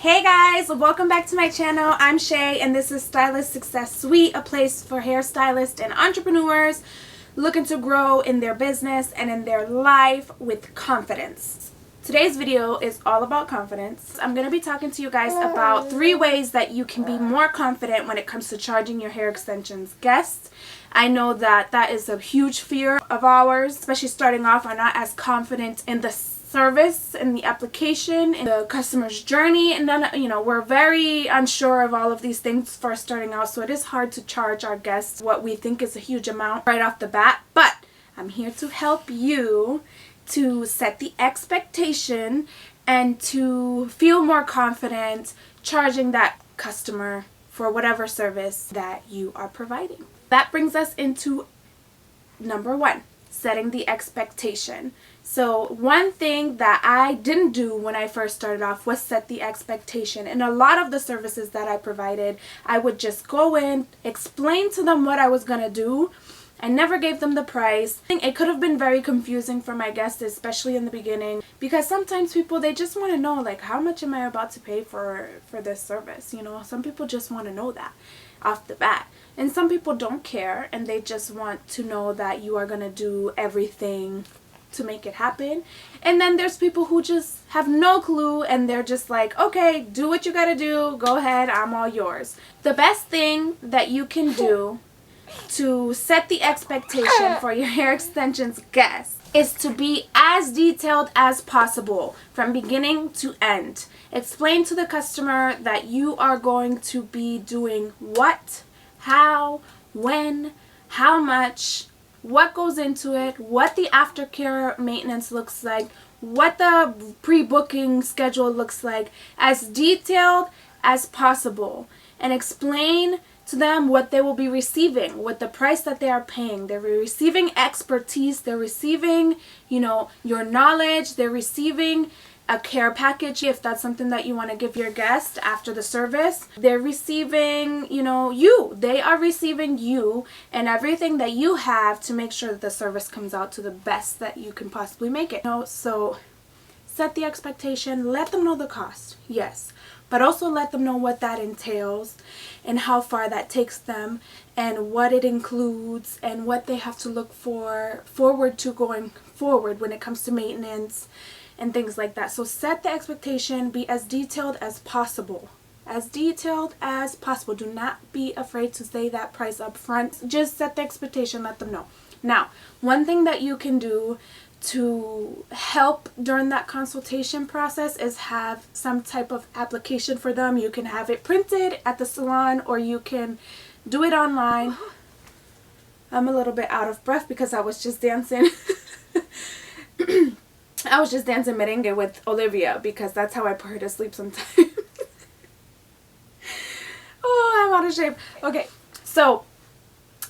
Hey guys, welcome back to my channel. I'm Shay and this is Stylist Success Suite, a place for hairstylists and entrepreneurs looking to grow in their business and in their life with confidence. Today's video is all about confidence. I'm going to be talking to you guys about 3 ways that you can be more confident when it comes to charging your hair extensions guests. I know that is a huge fear of ours, especially starting off, are not as confident in the service and the application and the customer's journey, and then we're very unsure of all of these things first starting out, so it is hard to charge our guests what we think is a huge amount right off the bat. But I'm here to help you to set the expectation and to feel more confident charging that customer for whatever service that you are providing. That brings us into number 1, setting the expectation. So one thing that I didn't do when I first started off was set the expectation. And a lot of the services that I provided, I would just go in, explain to them what I was going to do. I never gave them the price. I think it could have been very confusing for my guests, especially in the beginning, because sometimes people, they just want to know, like, how much am I about to pay for this service? Some people just want to know that off the bat. And some people don't care and they just want to know that you are going to do everything to make it happen. And then there's people who just have no clue and they're just like, okay, do what you got to do. Go ahead. I'm all yours. The best thing that you can do to set the expectation for your hair extensions guests is to be as detailed as possible from beginning to end. Explain to the customer that you are going to be doing what, how, when, how much, what goes into it, what the aftercare maintenance looks like, what the pre-booking schedule looks like, as detailed as possible, and explain to them what they will be receiving, what the price that they are paying. They're receiving expertise, they're receiving, your knowledge, they're receiving a care package if that's something that you want to give your guest after the service. They're receiving, you. They are receiving you and everything that you have to make sure that the service comes out to the best that you can possibly make it. So set the expectation, let them know the cost, yes, but also let them know what that entails and how far that takes them and what it includes and what they have to look forward to going forward when it comes to maintenance and things like that. So set the expectation, be as detailed as possible. As detailed as possible. Do not be afraid to say that price up front. Just set the expectation, let them know. Now, one thing that you can do to help during that consultation process is have some type of application for them. You can have it printed at the salon or you can do it online. I'm a little bit out of breath because I was just dancing. I was just dancing merengue with Olivia because that's how I put her to sleep sometimes. Oh, I'm out of shape. Okay, so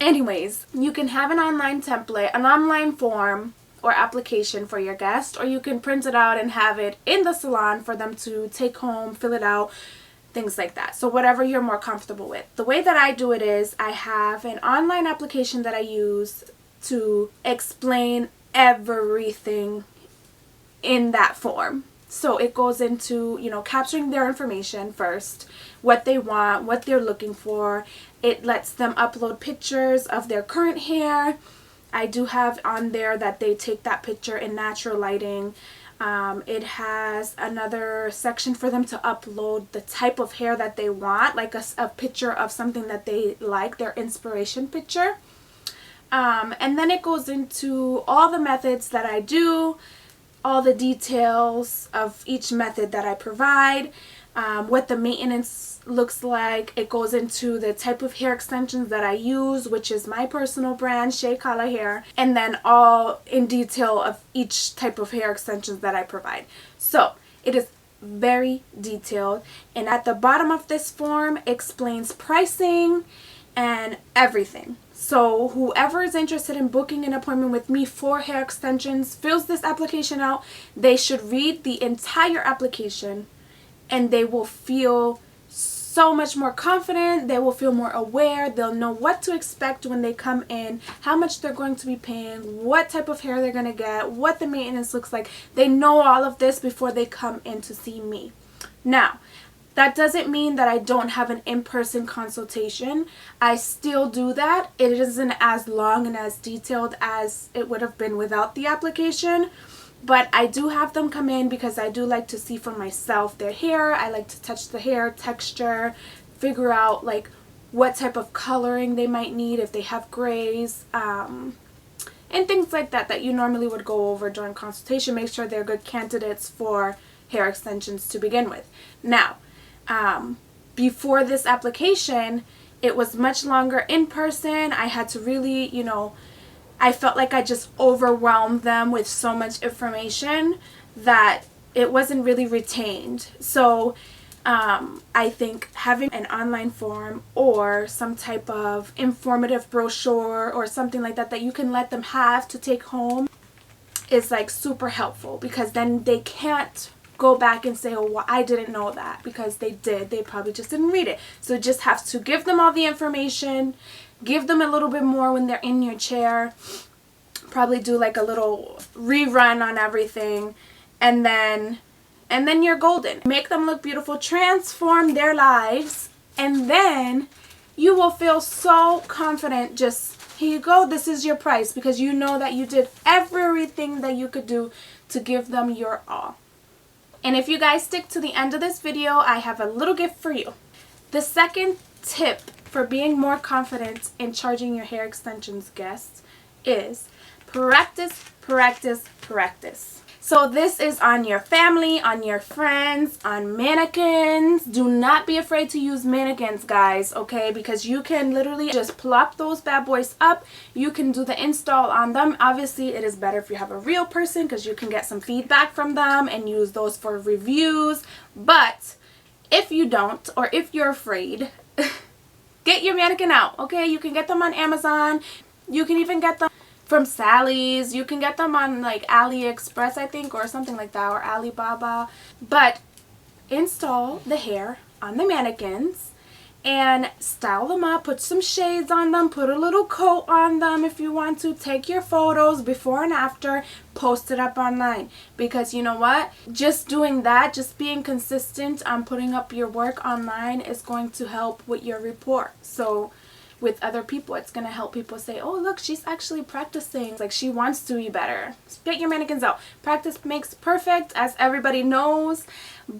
anyways, you can have an online template, an online form or application for your guest, or you can print it out and have it in the salon for them to take home, fill it out, things like that. So whatever you're more comfortable with. The way that I do it is I have an online application that I use to explain everything in that form. So it goes into, capturing their information first, what they want, what they're looking for. It lets them upload pictures of their current hair. I do have on there that they take that picture in natural lighting. It has another section for them to upload the type of hair that they want, like a picture of something that they like, their inspiration picture. And then it goes into all the methods that I do, all the details of each method that I provide, what the maintenance looks like. It goes into the type of hair extensions that I use, which is my personal brand, Shay Kala Hair, and then all in detail of each type of hair extensions that I provide. So it is very detailed, and at the bottom of this form explains pricing and everything. So whoever is interested in booking an appointment with me for hair extensions, fills this application out, they should read the entire application and they will feel so much more confident. They will feel more aware. They'll know what to expect when they come in, how much they're going to be paying, what type of hair they're going to get, what the maintenance looks like. They know all of this before they come in to see me. Now, That doesn't mean that I don't have an in-person consultation. I still do that. It isn't as long and as detailed as it would have been without the application. But I do have them come in because I do like to see for myself their hair. I like to touch the hair texture, figure out like what type of coloring they might need if they have grays, and things like that that you normally would go over during consultation. Make sure they're good candidates for hair extensions to begin with. Now, before this application, it was much longer in person. I had to really, I felt like I just overwhelmed them with so much information that it wasn't really retained. So I think having an online form or some type of informative brochure or something like that that you can let them have to take home is like super helpful, because then they can't go back and say, oh, well, I didn't know that, because they did. They probably just didn't read it. So just have to give them all the information, give them a little bit more when they're in your chair, probably do like a little rerun on everything, and then you're golden. Make them look beautiful, transform their lives, and then you will feel so confident. Just, here you go, this is your price, because you know that you did everything that you could do to give them your all. And if you guys stick to the end of this video, I have a little gift for you. The second tip for being more confident in charging your hair extensions guests is practice, practice, practice. So this is on your family, on your friends, on mannequins. Do not be afraid to use mannequins, guys, okay? Because you can literally just plop those bad boys up. You can do the install on them. Obviously, it is better if you have a real person, because you can get some feedback from them and use those for reviews. But if you don't, or if you're afraid, get your mannequin out, okay? You can get them on Amazon. You can even get them from Sally's. You can get them on like AliExpress, I think, or something like that, or Alibaba. But install the hair on the mannequins and style them up, put some shades on them, put a little coat on them if you want to. Take your photos before and after, post it up online, because you know what, just doing that, just being consistent on putting up your work online is going to help with your rapport. So with other people, it's going to help people say, oh, look, she's actually practicing, like she wants to be better. Get your mannequins out. Practice makes perfect, as everybody knows,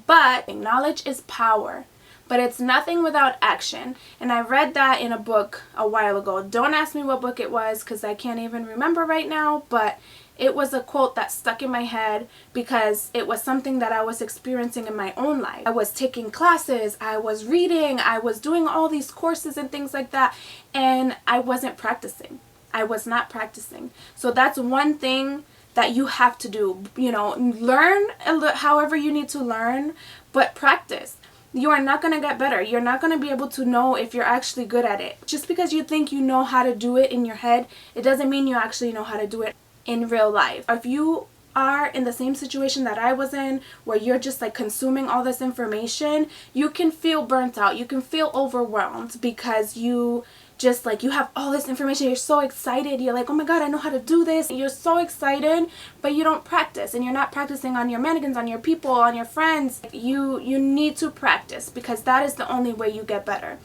but knowledge is power, but it's nothing without action. And I read that in a book a while ago. Don't ask me what book it was, because I can't even remember right now, but it was a quote that stuck in my head because it was something that I was experiencing in my own life. I was taking classes, I was reading, I was doing all these courses and things like that, and I wasn't practicing. I was not practicing. So that's one thing that you have to do. Learn however you need to learn, but practice. You are not going to get better. You're not going to be able to know if you're actually good at it. Just because you think you know how to do it in your head, it doesn't mean you actually know how to do it in real life. If you are in the same situation that I was in, where you're just like consuming all this information, you can feel burnt out. You can feel overwhelmed, because you just like, you have all this information, you're so excited, you're like, oh my god, I know how to do this, you're so excited, but you don't practice, and you're not practicing on your mannequins, on your people, on your friends. You need to practice, because that is the only way you get better.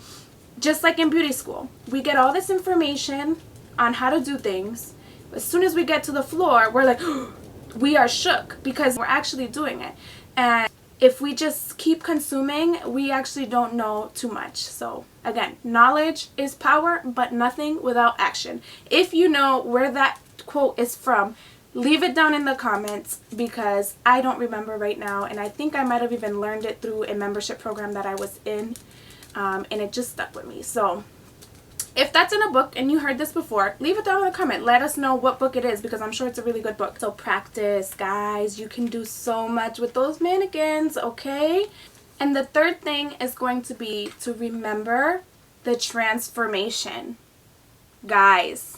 Just like in beauty school, we get all this information on how to do things. As soon as we get to the floor, we're like, we are shook, because we're actually doing it. And if we just keep consuming, we actually don't know too much. So again, knowledge is power, but nothing without action. If you know where that quote is from, leave it down in the comments, because I don't remember right now, and I think I might have even learned it through a membership program that I was in, and it just stuck with me. So if that's in a book and you heard this before, leave it down in the comment. Let us know what book it is, because I'm sure it's a really good book. So practice, guys. You can do so much with those mannequins, okay? And the third thing is going to be to remember the transformation. Guys,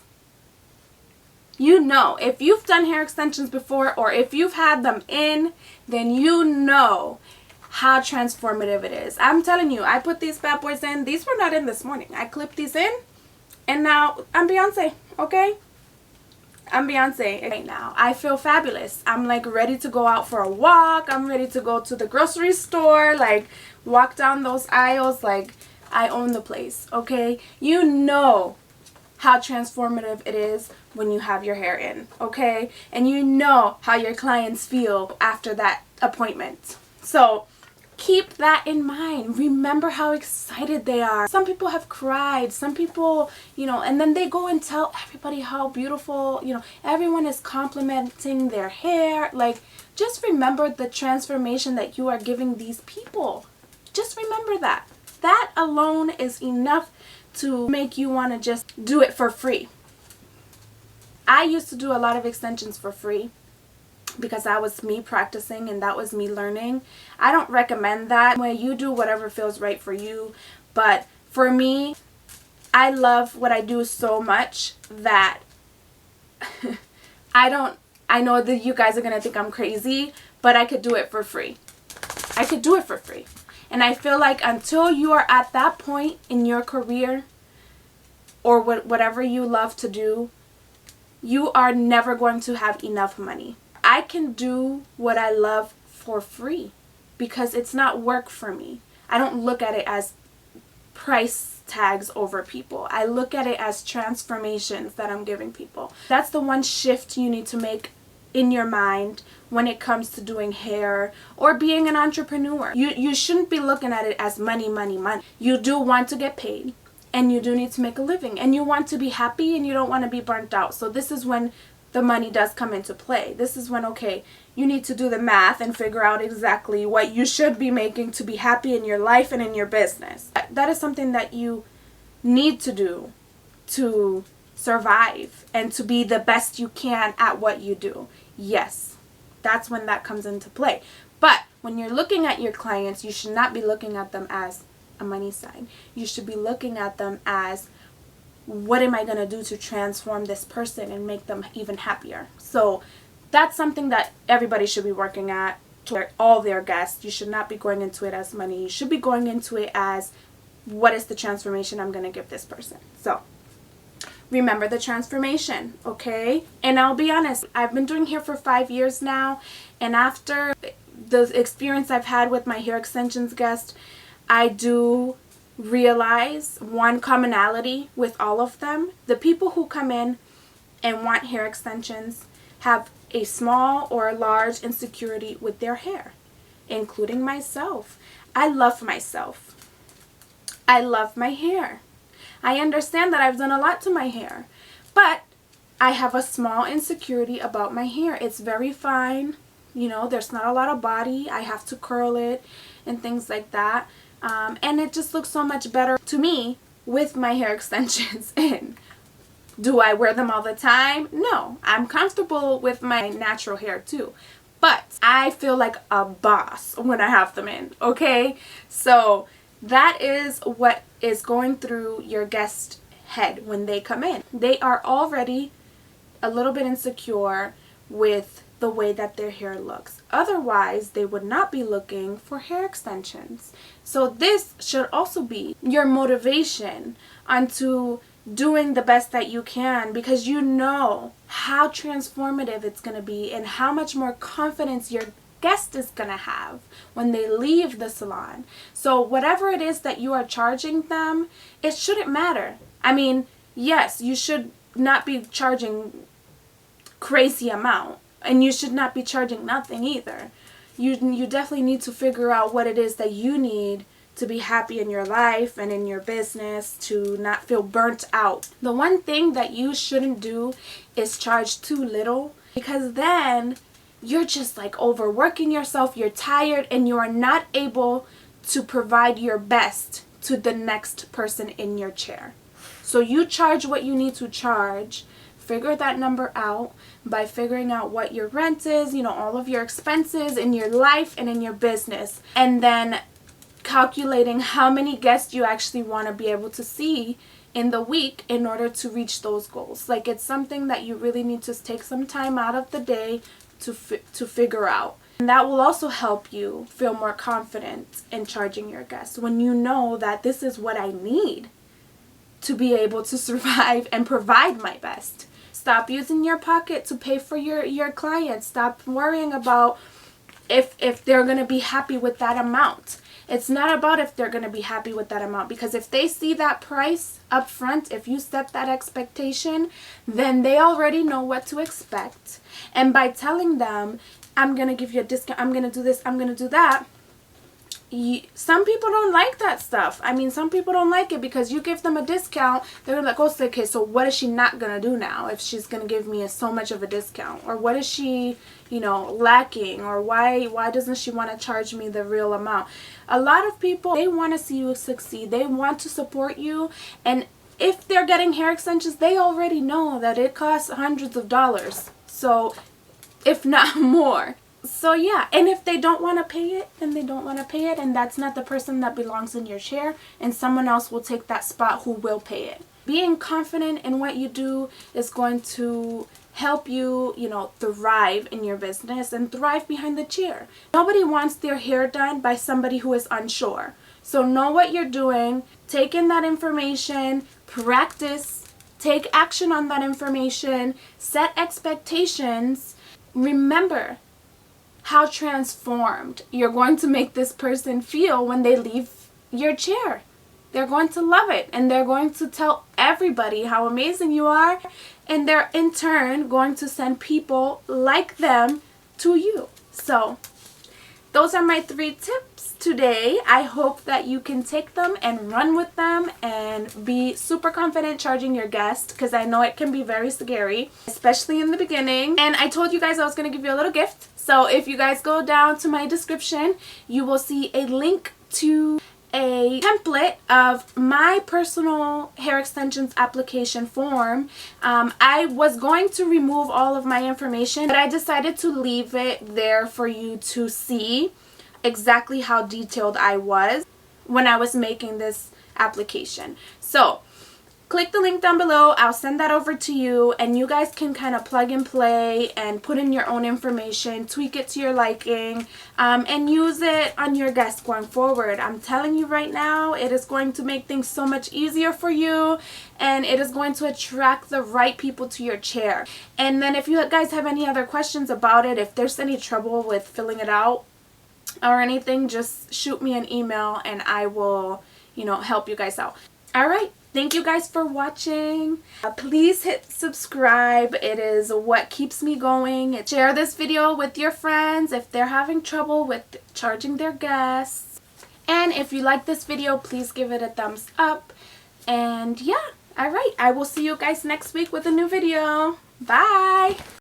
if you've done hair extensions before, or if you've had them in, then you know how transformative it is. I'm telling you, I put these bad boys in. These were not in this morning. I clipped these in, and now I'm Beyonce, okay? I'm Beyonce right now. I feel fabulous. I'm like ready to go out for a walk. I'm ready to go to the grocery store, like walk down those aisles like I own the place, okay? You know how transformative it is when you have your hair in, okay? And you know how your clients feel after that appointment. So keep that in mind. Remember how excited they are. Some people have cried. Some people, and then they go and tell everybody how beautiful, everyone is complimenting their hair. Like, just remember the transformation that you are giving these people. Just remember that. That alone is enough to make you want to just do it for free. I used to do a lot of extensions for free because that was me practicing and that was me learning. I don't recommend that. Way you do whatever feels right for you, but for me, I love what I do so much that I know that you guys are going to think I'm crazy, but I could do it for free. I could do it for free. And I feel like until you are at that point in your career or whatever you love to do, you are never going to have enough money. I can do what I love for free because it's not work for me. I don't look at it as price tags over people. I look at it as transformations that I'm giving people. That's the one shift you need to make in your mind when it comes to doing hair or being an entrepreneur. You shouldn't be looking at it as money, money, money. You do want to get paid and you do need to make a living and you want to be happy and you don't want to be burnt out. So this is when the money does come into play. This is when, okay, you need to do the math and figure out exactly what you should be making to be happy in your life and in your business. That is something that you need to do to survive and to be the best you can at what you do. Yes, that's when that comes into play. But when you're looking at your clients, you should not be looking at them as a money sign. You should be looking at them as, what am I going to do to transform this person and make them even happier? So that's something that everybody should be working at, to all their guests. You should not be going into it as money. You should be going into it as, what is the transformation I'm going to give this person? So remember the transformation, okay? And I'll be honest, I've been doing hair for 5 years now, and after the experience I've had with my hair extensions guest, I do realize one commonality with all of them. The people who come in and want hair extensions have a small or a large insecurity with their hair, including myself. I love myself. I love my hair. I understand that I've done a lot to my hair, but I have a small insecurity about my hair. It's very fine. There's not a lot of body. I have to curl it and things like that. And it just looks so much better to me with my hair extensions in. Do I wear them all the time? No. I'm comfortable with my natural hair too. But I feel like a boss when I have them in, okay? So that is what is going through your guest head when they come in. They are already a little bit insecure with the way that their hair looks. Otherwise, they would not be looking for hair extensions. So this should also be your motivation onto doing the best that you can, because you know how transformative it's going to be and how much more confidence your guest is going to have when they leave the salon. So whatever it is that you are charging them, it shouldn't matter. I mean, yes, you should not be charging crazy amount, and you should not be charging nothing either. You definitely need to figure out what it is that you need to be happy in your life and in your business, to not feel burnt out. The one thing that you shouldn't do is charge too little, because then you're just like overworking yourself, you're tired, and you are not able to provide your best to the next person in your chair. So you charge what you need to charge. Figure that number out by figuring out what your rent is, all of your expenses in your life and in your business, and then calculating how many guests you actually want to be able to see in the week in order to reach those goals. Like, it's something that you really need to take some time out of the day to figure out. And that will also help you feel more confident in charging your guests when you know that this is what I need to be able to survive and provide my best. Stop using your pocket to pay for your clients. Stop worrying about if they're going to be happy with that amount. It's not about if they're going to be happy with that amount, because if they see that price up front, if you set that expectation, then they already know what to expect. And by telling them, I'm going to give you a discount, I'm going to do this, I'm going to do that, some people don't like that stuff. I mean, some people don't like it because you give them a discount, they're like, oh, okay, so what is she not going to do now if she's going to give me so much of a discount? Or what is she, lacking? Or why doesn't she want to charge me the real amount? A lot of people, they want to see you succeed. They want to support you. And if they're getting hair extensions, they already know that it costs hundreds of dollars. So, if not more. So yeah, and if they don't want to pay it, then they don't want to pay it, and that's not the person that belongs in your chair, and someone else will take that spot who will pay it. Being confident in what you do is going to help you, thrive in your business and thrive behind the chair. Nobody wants their hair done by somebody who is unsure. So know what you're doing, take in that information, practice, take action on that information, set expectations. Remember how transformed you're going to make this person feel when they leave your chair. They're going to love it, and they're going to tell everybody how amazing you are, and they're in turn going to send people like them to you. So those are my 3 tips today. I hope that you can take them and run with them and be super confident charging your guests, because I know it can be very scary, especially in the beginning. And I told you guys I was going to give you a little gift. So if you guys go down to my description, you will see a link to a template of my personal hair extensions application form. I was going to remove all of my information, but I decided to leave it there for you to see exactly how detailed I was when I was making this application. So click the link down below. I'll send that over to you, and you guys can kind of plug and play and put in your own information, tweak it to your liking, and use it on your guests going forward. I'm telling you right now, it is going to make things so much easier for you, and it is going to attract the right people to your chair. And then if you guys have any other questions about it, if there's any trouble with filling it out or anything, just shoot me an email and I will, help you guys out. All right. Thank you guys for watching. Please hit subscribe. It is what keeps me going. Share this video with your friends if they're having trouble with charging their guests. And if you like this video, please give it a thumbs up. And yeah, alright. I will see you guys next week with a new video. Bye!